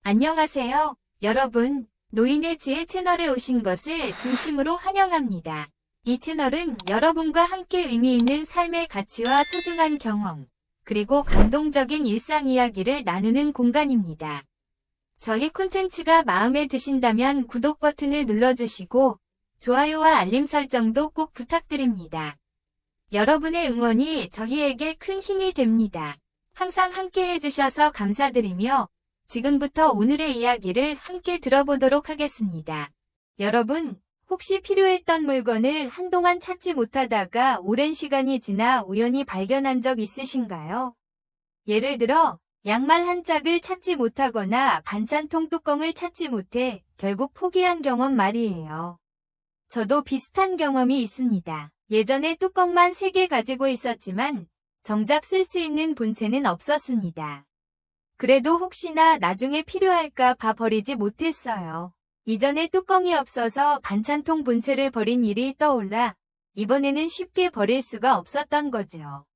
안녕하세요, 여러분. 노인의 지혜 채널에 오신 것을 진심으로 환영합니다. 이 채널은 여러분과 함께 의미 있는 삶의 가치와 소중한 경험, 그리고 감동적인 일상 이야기를 나누는 공간입니다. 저희 콘텐츠가 마음에 드신다면 구독 버튼을 눌러주시고 좋아요와 알림 설정도 꼭 부탁드립니다. 여러분의 응원이 저희에게 큰 힘이 됩니다. 항상 함께 해주셔서 감사드리며 지금부터 오늘의 이야기를 함께 들어보도록 하겠습니다. 여러분, 혹시 필요했던 물건을 한동안 찾지 못하다가 오랜 시간이 지나 우연히 발견한 적 있으신가요? 예를 들어, 양말 한 짝을 찾지 못하거나 반찬통 뚜껑을 찾지 못해 결국 포기한 경험 말이에요. 저도 비슷한 경험이 있습니다. 예전에 뚜껑만 3개 가지고 있었지만 정작 쓸 수 있는 본체는 없었습니다. 그래도 혹시나 나중에 필요할까 봐 버리지 못했어요. 이전에 뚜껑이 없어서 반찬통 본체를 버린 일이 떠올라 이번에는 쉽게 버릴 수가 없었던 거죠.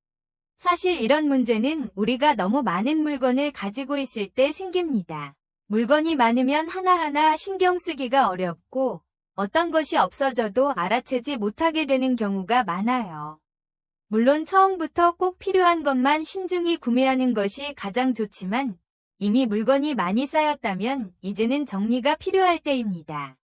사실 이런 문제는 우리가 너무 많은 물건을 가지고 있을 때 생깁니다. 물건이 많으면 하나하나 신경 쓰기가 어렵고 어떤 것이 없어져도 알아채지 못하게 되는 경우가 많아요. 물론 처음부터 꼭 필요한 것만 신중히 구매하는 것이 가장 좋지만 이미 물건이 많이 쌓였다면 이제는 정리가 필요할 때입니다.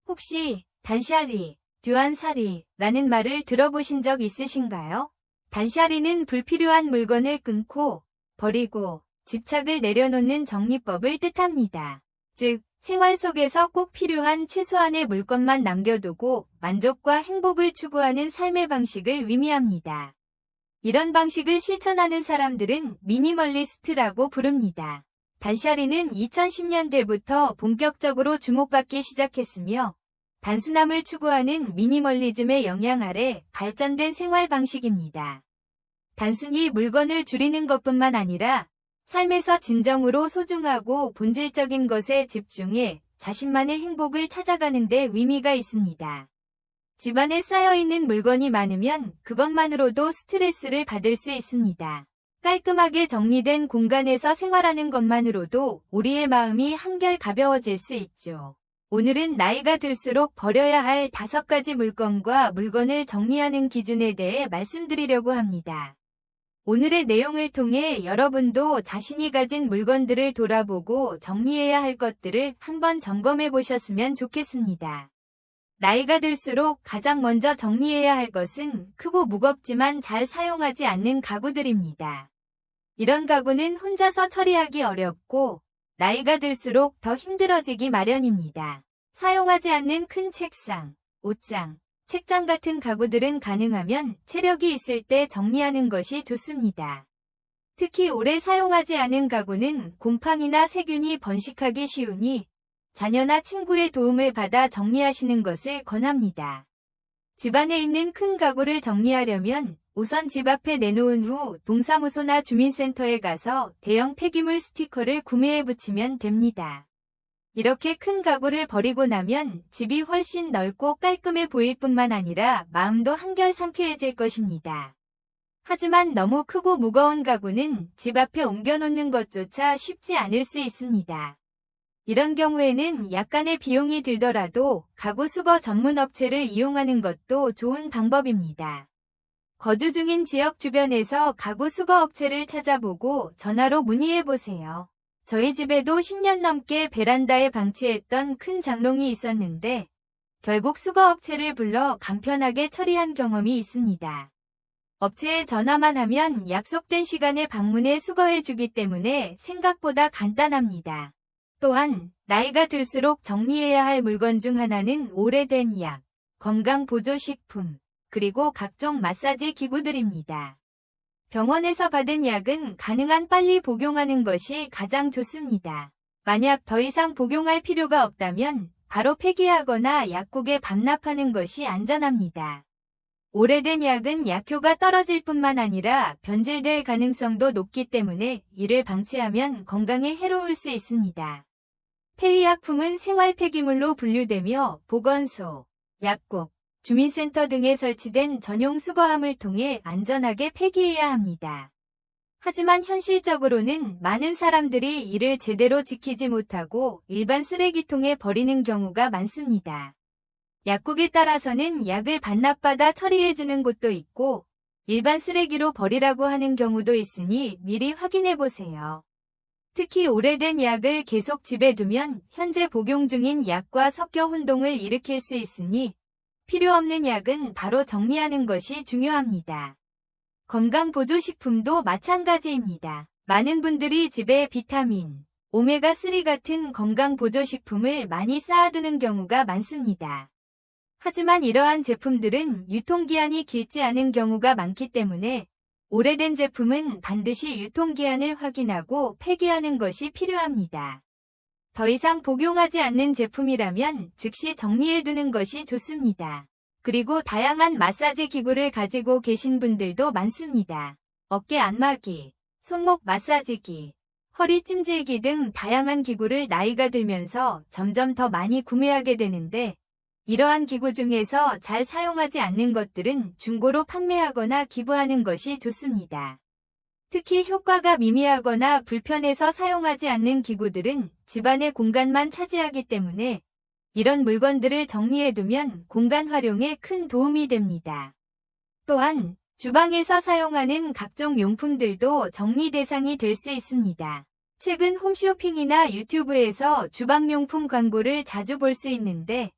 혹시 단샤리, 듀안사리라는 말을 들어보신 적 있으신가요? 단샤리는 불필요한 물건을 끊고 버리고 집착을 내려놓는 정리법을 뜻합니다. 즉, 생활 속에서 꼭 필요한 최소한의 물건만 남겨두고 만족과 행복을 추구하는 삶의 방식을 의미합니다. 이런 방식을 실천하는 사람들은 미니멀리스트라고 부릅니다. 단샤리는 2010년대부터 본격적으로 주목받기 시작했으며 단순함을 추구하는 미니멀리즘의 영향 아래 발전된 생활 방식입니다. 단순히 물건을 줄이는 것뿐만 아니라 삶에서 진정으로 소중하고 본질적인 것에 집중해 자신만의 행복을 찾아가는 데 의미가 있습니다. 집안에 쌓여있는 물건이 많으면 그것만으로도 스트레스를 받을 수 있습니다. 깔끔하게 정리된 공간에서 생활하는 것만으로도 우리의 마음이 한결 가벼워질 수 있죠. 오늘은 나이가 들수록 버려야 할 5가지 물건과 물건을 정리하는 기준에 대해 말씀드리려고 합니다. 오늘의 내용을 통해 여러분도 자신이 가진 물건들을 돌아보고 정리해야 할 것들을 한번 점검해 보셨으면 좋겠습니다. 나이가 들수록 가장 먼저 정리해야 할 것은 크고 무겁지만 잘 사용하지 않는 가구들입니다. 이런 가구는 혼자서 처리하기 어렵고 나이가 들수록 더 힘들어지기 마련입니다. 사용하지 않는 큰 책상, 옷장, 책장 같은 가구들은 가능하면 체력이 있을 때 정리하는 것이 좋습니다. 특히 오래 사용하지 않은 가구는 곰팡이나 세균이 번식하기 쉬우니 자녀나 친구의 도움을 받아 정리하시는 것을 권합니다. 집안에 있는 큰 가구를 정리하려면 우선 집 앞에 내놓은 후 동사무소나 주민센터에 가서 대형 폐기물 스티커를 구매해 붙이면 됩니다. 이렇게 큰 가구를 버리고 나면 집이 훨씬 넓고 깔끔해 보일 뿐만 아니라 마음도 한결 상쾌해질 것입니다. 하지만 너무 크고 무거운 가구는 집 앞에 옮겨놓는 것조차 쉽지 않을 수 있습니다. 이런 경우에는 약간의 비용이 들더라도 가구 수거 전문 업체를 이용하는 것도 좋은 방법입니다. 거주 중인 지역 주변에서 가구 수거 업체를 찾아보고 전화로 문의해보세요. 저희 집에도 10년 넘게 베란다에 방치했던 큰 장롱이 있었는데 결국 수거업체를 불러 간편하게 처리한 경험이 있습니다. 업체에 전화만 하면 약속된 시간에 방문해 수거해주기 때문에 생각보다 간단합니다. 또한 나이가 들수록 정리해야 할 물건 중 하나는 오래된 약, 건강보조식품, 그리고 각종 마사지 기구들입니다. 병원에서 받은 약은 가능한 빨리 복용하는 것이 가장 좋습니다. 만약 더 이상 복용할 필요가 없다면 바로 폐기하거나 약국에 반납하는 것이 안전합니다. 오래된 약은 약효가 떨어질 뿐만 아니라 변질될 가능성도 높기 때문에 이를 방치하면 건강에 해로울 수 있습니다. 폐위약품은 생활 폐기물로 분류되며 보건소, 약국, 주민센터 등에 설치된 전용 수거함을 통해 안전하게 폐기해야 합니다. 하지만 현실적으로는 많은 사람들이 이를 제대로 지키지 못하고 일반 쓰레기통에 버리는 경우가 많습니다. 약국에 따라서는 약을 반납받아 처리해주는 곳도 있고 일반 쓰레기로 버리라고 하는 경우도 있으니 미리 확인해보세요. 특히 오래된 약을 계속 집에 두면 현재 복용 중인 약과 섞여 혼동을 일으킬 수 있으니 필요 없는 약은 바로 정리하는 것이 중요합니다. 건강보조식품도 마찬가지입니다. 많은 분들이 집에 비타민, 오메가3 같은 건강보조식품을 많이 쌓아두는 경우가 많습니다. 하지만 이러한 제품들은 유통기한이 길지 않은 경우가 많기 때문에 오래된 제품은 반드시 유통기한을 확인하고 폐기하는 것이 필요합니다. 더 이상 복용하지 않는 제품이라면 즉시 정리해두는 것이 좋습니다. 그리고 다양한 마사지 기구를 가지고 계신 분들도 많습니다. 어깨 안마기, 손목 마사지기, 허리 찜질기 등 다양한 기구를 나이가 들면서 점점 더 많이 구매하게 되는데 이러한 기구 중에서 잘 사용하지 않는 것들은 중고로 판매하거나 기부하는 것이 좋습니다. 특히 효과가 미미하거나 불편해서 사용하지 않는 기구들은 집안의 공간만 차지하기 때문에 이런 물건들을 정리해두면 공간 활용에 큰 도움이 됩니다. 또한 주방에서 사용하는 각종 용품들도 정리 대상이 될 수 있습니다. 최근 홈쇼핑이나 유튜브에서 주방용품 광고를 자주 볼 수 있는데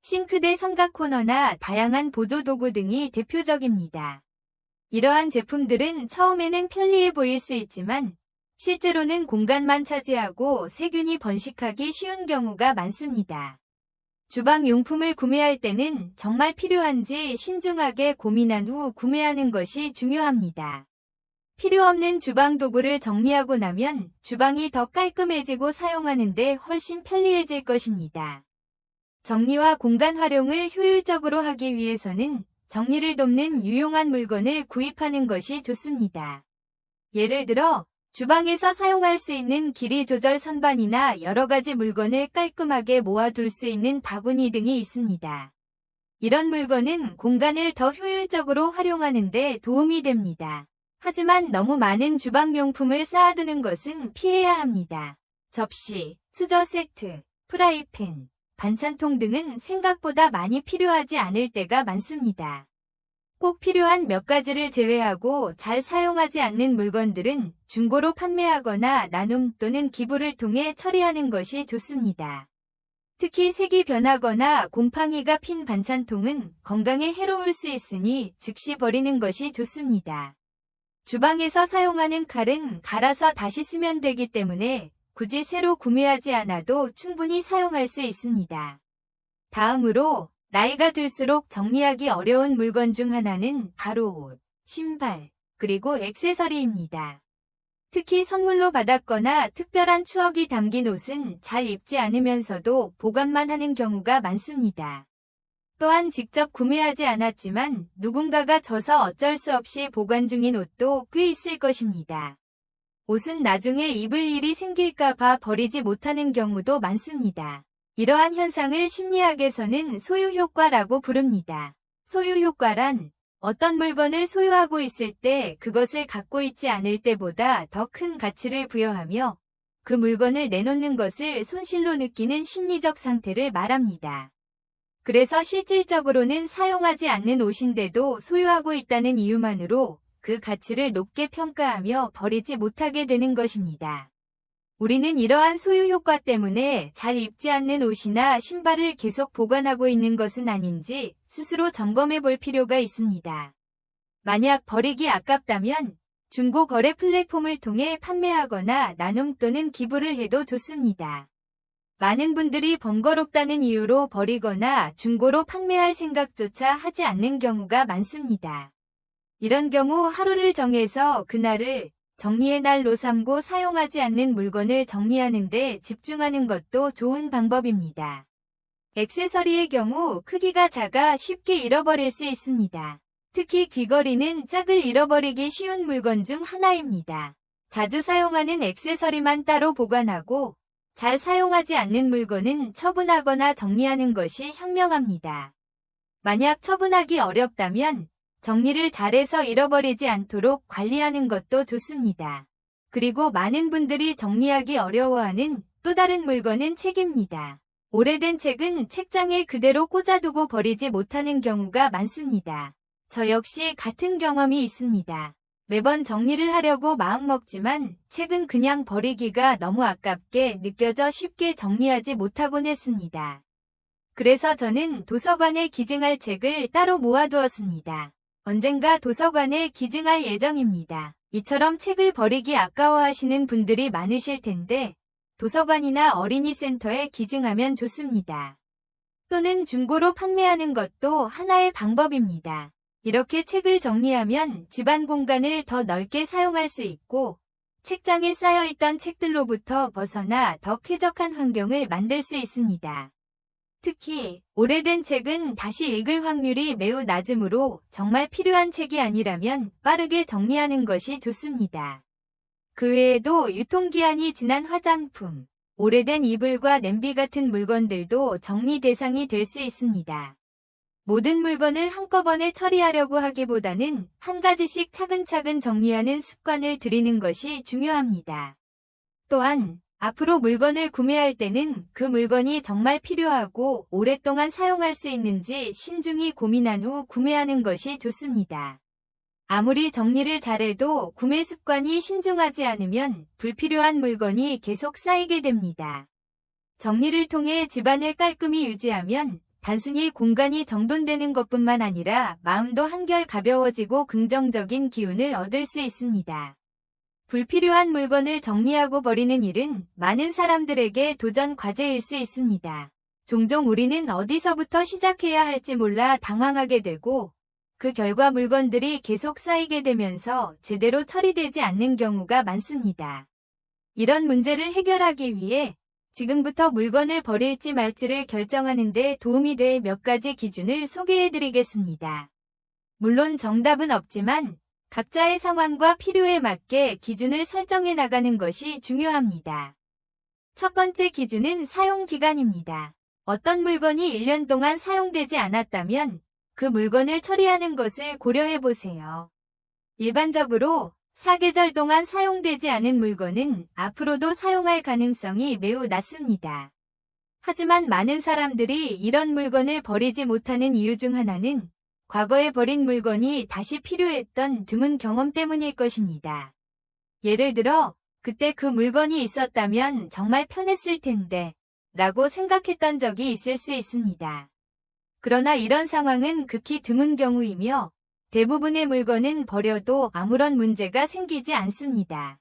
싱크대 삼각 코너나 다양한 보조도구 등이 대표적입니다. 이러한 제품들은 처음에는 편리해 보일 수 있지만 실제로는 공간만 차지하고 세균이 번식하기 쉬운 경우가 많습니다. 주방용품을 구매할 때는 정말 필요한지 신중하게 고민한 후 구매하는 것이 중요합니다. 필요 없는 주방 도구를 정리하고 나면 주방이 더 깔끔해지고 사용하는 데 훨씬 편리해질 것입니다. 정리와 공간 활용을 효율적으로 하기 위해서는 정리를 돕는 유용한 물건을 구입하는 것이 좋습니다. 예를 들어 주방에서 사용할 수 있는 길이 조절 선반이나 여러 가지 물건을 깔끔하게 모아둘 수 있는 바구니 등이 있습니다. 이런 물건은 공간을 더 효율적으로 활용하는 데 도움이 됩니다. 하지만 너무 많은 주방용품을 쌓아두는 것은 피해야 합니다. 접시, 수저 세트, 프라이팬, 반찬통 등은 생각보다 많이 필요하지 않을 때가 많습니다. 꼭 필요한 몇 가지를 제외하고 잘 사용하지 않는 물건들은 중고로 판매하거나 나눔 또는 기부를 통해 처리하는 것이 좋습니다. 특히 색이 변하거나 곰팡이가 핀 반찬통은 건강에 해로울 수 있으니 즉시 버리는 것이 좋습니다. 주방에서 사용하는 칼은 갈아서 다시 쓰면 되기 때문에 굳이 새로 구매하지 않아도 충분히 사용할 수 있습니다. 다음으로 나이가 들수록 정리하기 어려운 물건 중 하나는 바로 옷, 신발, 그리고 액세서리입니다. 특히 선물로 받았거나 특별한 추억이 담긴 옷은 잘 입지 않으면서도 보관만 하는 경우가 많습니다. 또한 직접 구매하지 않았지만 누군가가 줘서 어쩔 수 없이 보관 중인 옷도 꽤 있을 것입니다. 옷은 나중에 입을 일이 생길까봐 버리지 못하는 경우도 많습니다. 이러한 현상을 심리학에서는 소유효과라고 부릅니다. 소유효과란 어떤 물건을 소유하고 있을 때 그것을 갖고 있지 않을 때보다 더 큰 가치를 부여하며 그 물건을 내놓는 것을 손실로 느끼는 심리적 상태를 말합니다. 그래서 실질적으로는 사용하지 않는 옷인데도 소유하고 있다는 이유만으로 그 가치를 높게 평가하며 버리지 못하게 되는 것입니다. 우리는 이러한 소유 효과 때문에 잘 입지 않는 옷이나 신발을 계속 보관하고 있는 것은 아닌지 스스로 점검해 볼 필요가 있습니다. 만약 버리기 아깝다면 중고 거래 플랫폼을 통해 판매하거나 나눔 또는 기부를 해도 좋습니다. 많은 분들이 번거롭다는 이유로 버리거나 중고로 판매할 생각조차 하지 않는 경우가 많습니다. 이런 경우 하루를 정해서 그날을 정리의 날로 삼고 사용하지 않는 물건을 정리하는 데 집중하는 것도 좋은 방법입니다. 액세서리의 경우 크기가 작아 쉽게 잃어버릴 수 있습니다. 특히 귀걸이는 짝을 잃어버리기 쉬운 물건 중 하나입니다. 자주 사용하는 액세서리만 따로 보관하고 잘 사용하지 않는 물건은 처분하거나 정리하는 것이 현명합니다. 만약 처분하기 어렵다면 정리를 잘해서 잃어버리지 않도록 관리하는 것도 좋습니다. 그리고 많은 분들이 정리하기 어려워하는 또 다른 물건은 책입니다. 오래된 책은 책장에 그대로 꽂아두고 버리지 못하는 경우가 많습니다. 저 역시 같은 경험이 있습니다. 매번 정리를 하려고 마음먹지만 책은 그냥 버리기가 너무 아깝게 느껴져 쉽게 정리하지 못하곤 했습니다. 그래서 저는 도서관에 기증할 책을 따로 모아두었습니다. 언젠가 도서관에 기증할 예정입니다. 이처럼 책을 버리기 아까워하시는 분들이 많으실 텐데 도서관이나 어린이 센터에 기증하면 좋습니다. 또는 중고로 판매하는 것도 하나의 방법입니다. 이렇게 책을 정리하면 집안 공간을 더 넓게 사용할 수 있고 책장에 쌓여있던 책들로부터 벗어나 더 쾌적한 환경을 만들 수 있습니다. 특히 오래된 책은 다시 읽을 확률이 매우 낮으므로 정말 필요한 책이 아니라면 빠르게 정리하는 것이 좋습니다. 그 외에도 유통기한이 지난 화장품, 오래된 이불과 냄비 같은 물건들도 정리 대상이 될 수 있습니다. 모든 물건을 한꺼번에 처리하려고 하기보다는 한 가지씩 차근차근 정리하는 습관을 들이는 것이 중요합니다. 또한 앞으로 물건을 구매할 때는 그 물건이 정말 필요하고 오랫동안 사용할 수 있는지 신중히 고민한 후 구매하는 것이 좋습니다. 아무리 정리를 잘해도 구매 습관이 신중하지 않으면 불필요한 물건이 계속 쌓이게 됩니다. 정리를 통해 집안을 깔끔히 유지하면 단순히 공간이 정돈되는 것뿐만 아니라 마음도 한결 가벼워지고 긍정적인 기운을 얻을 수 있습니다. 불필요한 물건을 정리하고 버리는 일은 많은 사람들에게 도전 과제일 수 있습니다. 종종 우리는 어디서부터 시작해야 할지 몰라 당황하게 되고 그 결과 물건들이 계속 쌓이게 되면서 제대로 처리되지 않는 경우가 많습니다. 이런 문제를 해결하기 위해 지금부터 물건을 버릴지 말지를 결정하는 데 도움이 될 몇 가지 기준을 소개해드리겠습니다. 물론 정답은 없지만 각자의 상황과 필요에 맞게 기준을 설정해 나가는 것이 중요합니다. 첫 번째 기준은 사용기간입니다. 어떤 물건이 1년 동안 사용되지 않았다면 그 물건을 처리하는 것을 고려해 보세요. 일반적으로 4계절 동안 사용되지 않은 물건은 앞으로도 사용할 가능성이 매우 낮습니다. 하지만 많은 사람들이 이런 물건을 버리지 못하는 이유 중 하나는 과거에 버린 물건이 다시 필요했던 드문 경험 때문일 것입니다. 예를 들어 그때 그 물건이 있었다면 정말 편했을 텐데 라고 생각했던 적이 있을 수 있습니다. 그러나 이런 상황은 극히 드문 경우이며 대부분의 물건은 버려도 아무런 문제가 생기지 않습니다.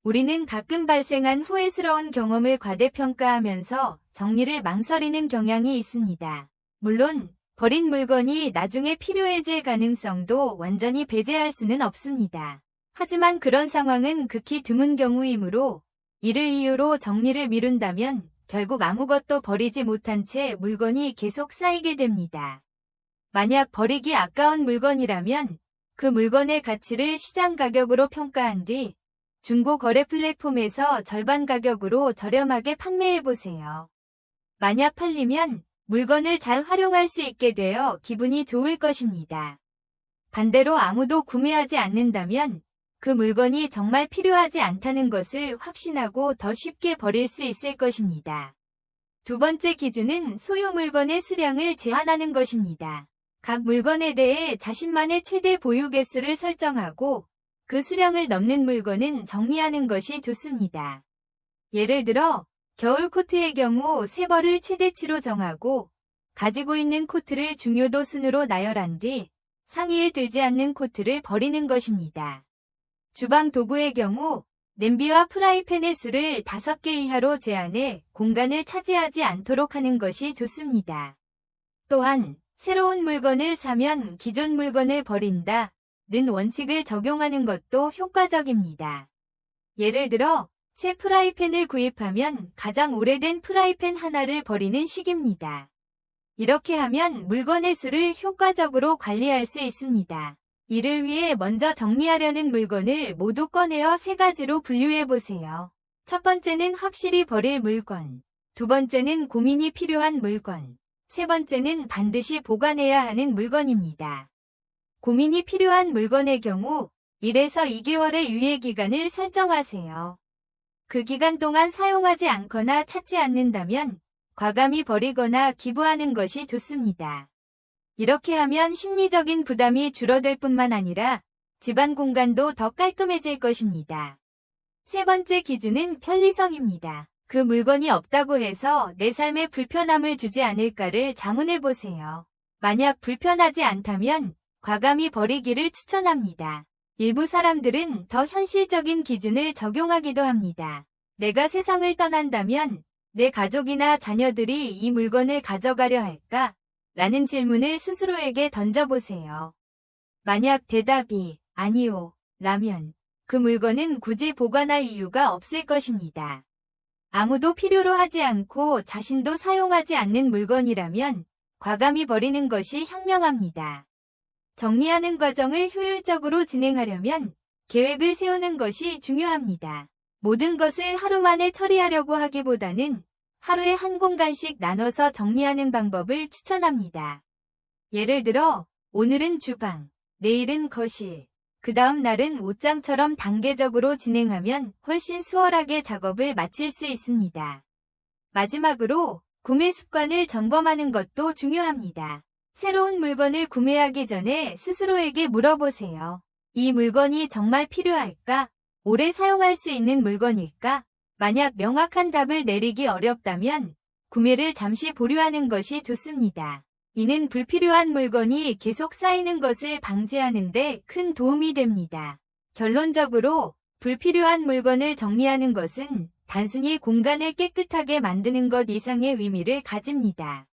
우리는 가끔 발생한 후회스러운 경험을 과대평가하면서 정리를 망설이는 경향이 있습니다. 물론 버린 물건이 나중에 필요해질 가능성도 완전히 배제할 수는 없습니다. 하지만 그런 상황은 극히 드문 경우이므로 이를 이유로 정리를 미룬다면 결국 아무것도 버리지 못한 채 물건이 계속 쌓이게 됩니다. 만약 버리기 아까운 물건이라면 그 물건의 가치를 시장 가격으로 평가한 뒤 중고 거래 플랫폼에서 절반 가격으로 저렴하게 판매해보세요. 만약 팔리면 물건을 잘 활용할 수 있게 되어 기분이 좋을 것입니다. 반대로 아무도 구매하지 않는다면 그 물건이 정말 필요하지 않다는 것을 확신하고 더 쉽게 버릴 수 있을 것입니다. 두 번째 기준은 소유 물건의 수량을 제한하는 것입니다. 각 물건에 대해 자신만의 최대 보유 개수를 설정하고 그 수량을 넘는 물건은 정리하는 것이 좋습니다. 예를 들어 겨울 코트의 경우 3벌을 최대치로 정하고 가지고 있는 코트를 중요도 순으로 나열한 뒤 상위에 들지 않는 코트를 버리는 것입니다. 주방 도구의 경우 냄비와 프라이팬의 수를 5개 이하로 제한해 공간을 차지하지 않도록 하는 것이 좋습니다. 또한 새로운 물건을 사면 기존 물건을 버린다는 원칙을 적용하는 것도 효과적입니다. 예를 들어 새 프라이팬을 구입하면 가장 오래된 프라이팬 하나를 버리는 식입니다. 이렇게 하면 물건의 수를 효과적으로 관리할 수 있습니다. 이를 위해 먼저 정리하려는 물건을 모두 꺼내어 3가지로 분류해보세요. 첫 번째는 확실히 버릴 물건, 두 번째는 고민이 필요한 물건, 세 번째는 반드시 보관해야 하는 물건입니다. 고민이 필요한 물건의 경우 1에서 2개월의 유예기간을 설정하세요. 그 기간 동안 사용하지 않거나 찾지 않는다면 과감히 버리거나 기부하는 것이 좋습니다. 이렇게 하면 심리적인 부담이 줄어들 뿐만 아니라 집안 공간도 더 깔끔해질 것입니다. 세 번째 기준은 편리성입니다. 그 물건이 없다고 해서 내 삶에 불편함을 주지 않을까를 자문해 보세요. 만약 불편하지 않다면 과감히 버리기를 추천합니다. 일부 사람들은 더 현실적인 기준을 적용하기도 합니다. 내가 세상을 떠난다면 내 가족이나 자녀들이 이 물건을 가져가려 할까? 라는 질문을 스스로에게 던져보세요. 만약 대답이 아니요, 라면 그 물건은 굳이 보관할 이유가 없을 것입니다. 아무도 필요로 하지 않고 자신도 사용하지 않는 물건이라면 과감히 버리는 것이 현명합니다. 정리하는 과정을 효율적으로 진행하려면 계획을 세우는 것이 중요합니다. 모든 것을 하루 만에 처리하려고 하기보다는 하루에 한 공간씩 나눠서 정리하는 방법을 추천합니다. 예를 들어 오늘은 주방, 내일은 거실, 그 다음 날은 옷장처럼 단계적으로 진행하면 훨씬 수월하게 작업을 마칠 수 있습니다. 마지막으로 구매 습관을 점검하는 것도 중요합니다. 새로운 물건을 구매하기 전에 스스로에게 물어보세요. 이 물건이 정말 필요할까? 오래 사용할 수 있는 물건일까? 만약 명확한 답을 내리기 어렵다면 구매를 잠시 보류하는 것이 좋습니다. 이는 불필요한 물건이 계속 쌓이는 것을 방지하는 데 큰 도움이 됩니다. 결론적으로 불필요한 물건을 정리하는 것은 단순히 공간을 깨끗하게 만드는 것 이상의 의미를 가집니다.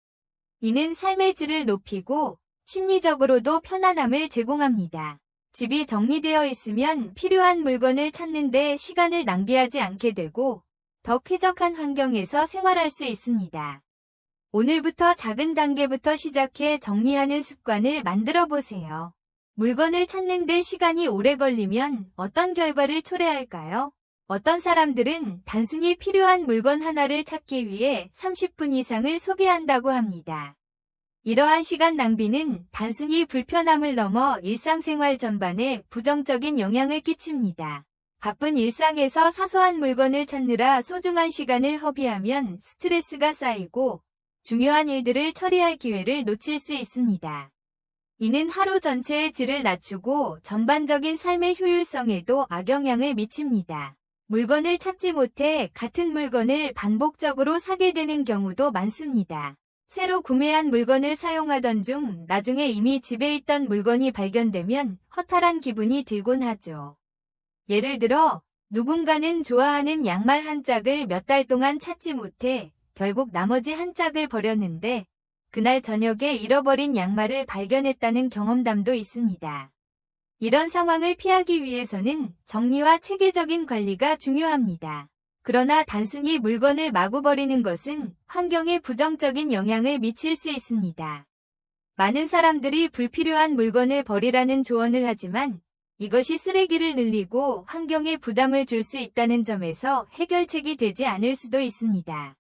이는 삶의 질을 높이고 심리적으로도 편안함을 제공합니다. 집이 정리되어 있으면 필요한 물건을 찾는 데 시간을 낭비하지 않게 되고 더 쾌적한 환경에서 생활할 수 있습니다. 오늘부터 작은 단계부터 시작해 정리하는 습관을 만들어 보세요. 물건을 찾는 데 시간이 오래 걸리면 어떤 결과를 초래할까요? 어떤 사람들은 단순히 필요한 물건 하나를 찾기 위해 30분 이상을 소비한다고 합니다. 이러한 시간 낭비는 단순히 불편함을 넘어 일상생활 전반에 부정적인 영향을 끼칩니다. 바쁜 일상에서 사소한 물건을 찾느라 소중한 시간을 허비하면 스트레스가 쌓이고 중요한 일들을 처리할 기회를 놓칠 수 있습니다. 이는 하루 전체의 질을 낮추고 전반적인 삶의 효율성에도 악영향을 미칩니다. 물건을 찾지 못해 같은 물건을 반복적으로 사게 되는 경우도 많습니다. 새로 구매한 물건을 사용하던 중 나중에 이미 집에 있던 물건이 발견되면 허탈한 기분이 들곤 하죠. 예를 들어 누군가는 좋아하는 양말 한 짝을 몇 달 동안 찾지 못해 결국 나머지 한 짝을 버렸는데 그날 저녁에 잃어버린 양말을 발견했다는 경험담도 있습니다. 이런 상황을 피하기 위해서는 정리와 체계적인 관리가 중요합니다. 그러나 단순히 물건을 마구 버리는 것은 환경에 부정적인 영향을 미칠 수 있습니다. 많은 사람들이 불필요한 물건을 버리라는 조언을 하지만 이것이 쓰레기를 늘리고 환경에 부담을 줄 수 있다는 점에서 해결책이 되지 않을 수도 있습니다.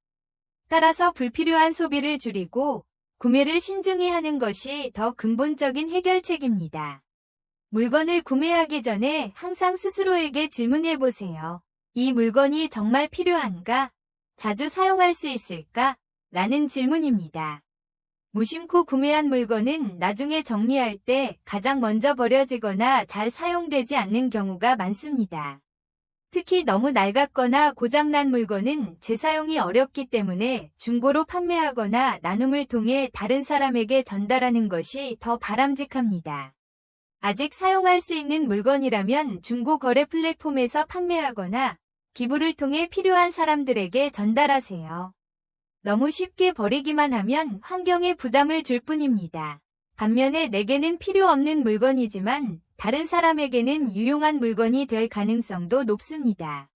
따라서 불필요한 소비를 줄이고 구매를 신중히 하는 것이 더 근본적인 해결책입니다. 물건을 구매하기 전에 항상 스스로에게 질문해 보세요. 이 물건이 정말 필요한가? 자주 사용할 수 있을까? 라는 질문입니다. 무심코 구매한 물건은 나중에 정리할 때 가장 먼저 버려지거나 잘 사용되지 않는 경우가 많습니다. 특히 너무 낡았거나 고장난 물건은 재사용이 어렵기 때문에 중고로 판매하거나 나눔을 통해 다른 사람에게 전달하는 것이 더 바람직합니다. 아직 사용할 수 있는 물건이라면 중고 거래 플랫폼에서 판매하거나 기부를 통해 필요한 사람들에게 전달하세요. 너무 쉽게 버리기만 하면 환경에 부담을 줄 뿐입니다. 반면에 내게는 필요 없는 물건이지만 다른 사람에게는 유용한 물건이 될 가능성도 높습니다.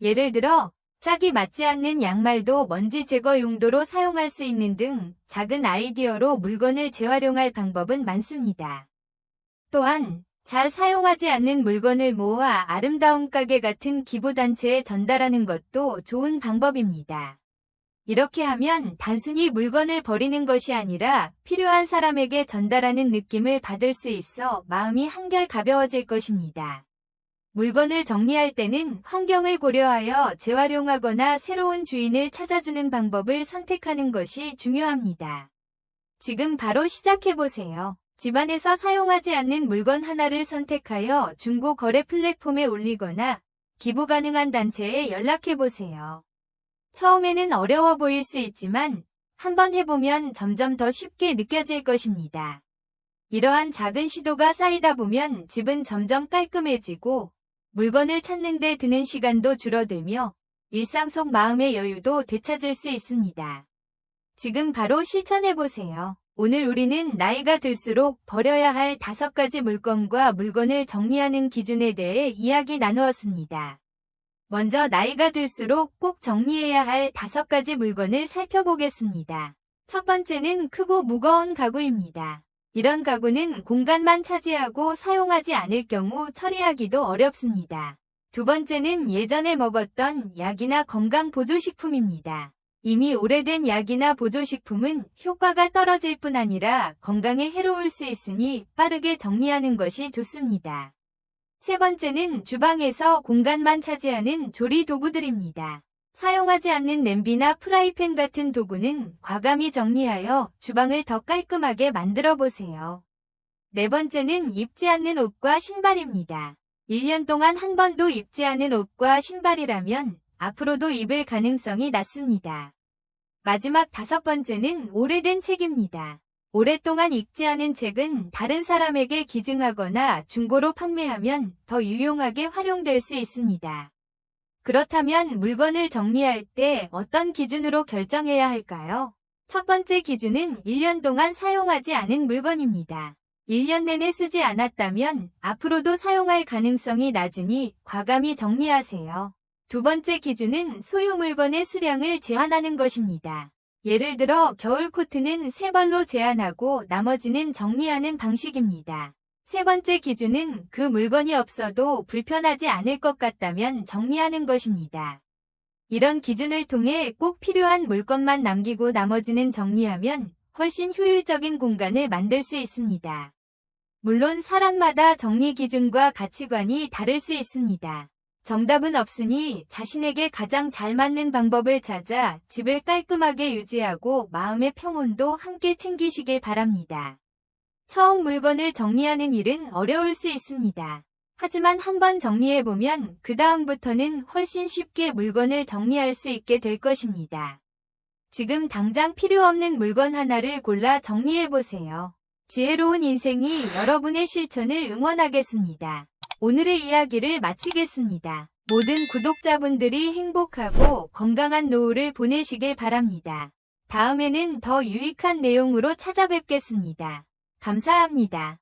예를 들어 짝이 맞지 않는 양말도 먼지 제거 용도로 사용할 수 있는 등 작은 아이디어로 물건을 재활용할 방법은 많습니다. 또한 잘 사용하지 않는 물건을 모아 아름다운 가게 같은 기부단체에 전달하는 것도 좋은 방법입니다. 이렇게 하면 단순히 물건을 버리는 것이 아니라 필요한 사람에게 전달하는 느낌을 받을 수 있어 마음이 한결 가벼워질 것입니다. 물건을 정리할 때는 환경을 고려하여 재활용하거나 새로운 주인을 찾아주는 방법을 선택하는 것이 중요합니다. 지금 바로 시작해보세요. 집안에서 사용하지 않는 물건 하나를 선택하여 중고 거래 플랫폼에 올리거나 기부 가능한 단체에 연락해보세요. 처음에는 어려워 보일 수 있지만 한번 해보면 점점 더 쉽게 느껴질 것입니다. 이러한 작은 시도가 쌓이다 보면 집은 점점 깔끔해지고 물건을 찾는 데 드는 시간도 줄어들며 일상 속 마음의 여유도 되찾을 수 있습니다. 지금 바로 실천해보세요. 오늘 우리는 나이가 들수록 버려야 할 5가지 물건과 물건을 정리하는 기준에 대해 이야기 나누었습니다. 먼저 나이가 들수록 꼭 정리해야 할 5가지 물건을 살펴보겠습니다. 첫 번째는 크고 무거운 가구입니다. 이런 가구는 공간만 차지하고 사용하지 않을 경우 처리하기도 어렵습니다. 두 번째는 예전에 먹었던 약이나 건강보조식품입니다. 이미 오래된 약이나 보조식품은 효과가 떨어질 뿐 아니라 건강에 해로울 수 있으니 빠르게 정리하는 것이 좋습니다. 세 번째는 주방에서 공간만 차지하는 조리 도구들입니다. 사용하지 않는 냄비나 프라이팬 같은 도구는 과감히 정리하여 주방을 더 깔끔하게 만들어 보세요. 네 번째는 입지 않는 옷과 신발입니다. 1년 동안 한 번도 입지 않은 옷과 신발이라면 앞으로도 입을 가능성이 낮습니다. 마지막 5번째는 오래된 책입니다. 오랫동안 읽지 않은 책은 다른 사람에게 기증하거나 중고로 판매하면 더 유용하게 활용될 수 있습니다. 그렇다면 물건을 정리할 때 어떤 기준으로 결정해야 할까요? 첫 번째 기준은 1년 동안 사용하지 않은 물건입니다. 1년 내내 쓰지 않았다면 앞으로도 사용할 가능성이 낮으니 과감히 정리하세요. 두 번째 기준은 소유 물건의 수량을 제한하는 것입니다. 예를 들어 겨울 코트는 3벌로 제한하고 나머지는 정리하는 방식입니다. 세 번째 기준은 그 물건이 없어도 불편하지 않을 것 같다면 정리하는 것입니다. 이런 기준을 통해 꼭 필요한 물건만 남기고 나머지는 정리하면 훨씬 효율적인 공간을 만들 수 있습니다. 물론 사람마다 정리 기준과 가치관이 다를 수 있습니다. 정답은 없으니 자신에게 가장 잘 맞는 방법을 찾아 집을 깔끔하게 유지하고 마음의 평온도 함께 챙기시길 바랍니다. 처음 물건을 정리하는 일은 어려울 수 있습니다. 하지만 한번 정리해보면 그 다음부터는 훨씬 쉽게 물건을 정리할 수 있게 될 것입니다. 지금 당장 필요 없는 물건 하나를 골라 정리해보세요. 지혜로운 인생이 여러분의 실천을 응원하겠습니다. 오늘의 이야기를 마치겠습니다. 모든 구독자분들이 행복하고 건강한 노후를 보내시길 바랍니다. 다음에는 더 유익한 내용으로 찾아뵙겠습니다. 감사합니다.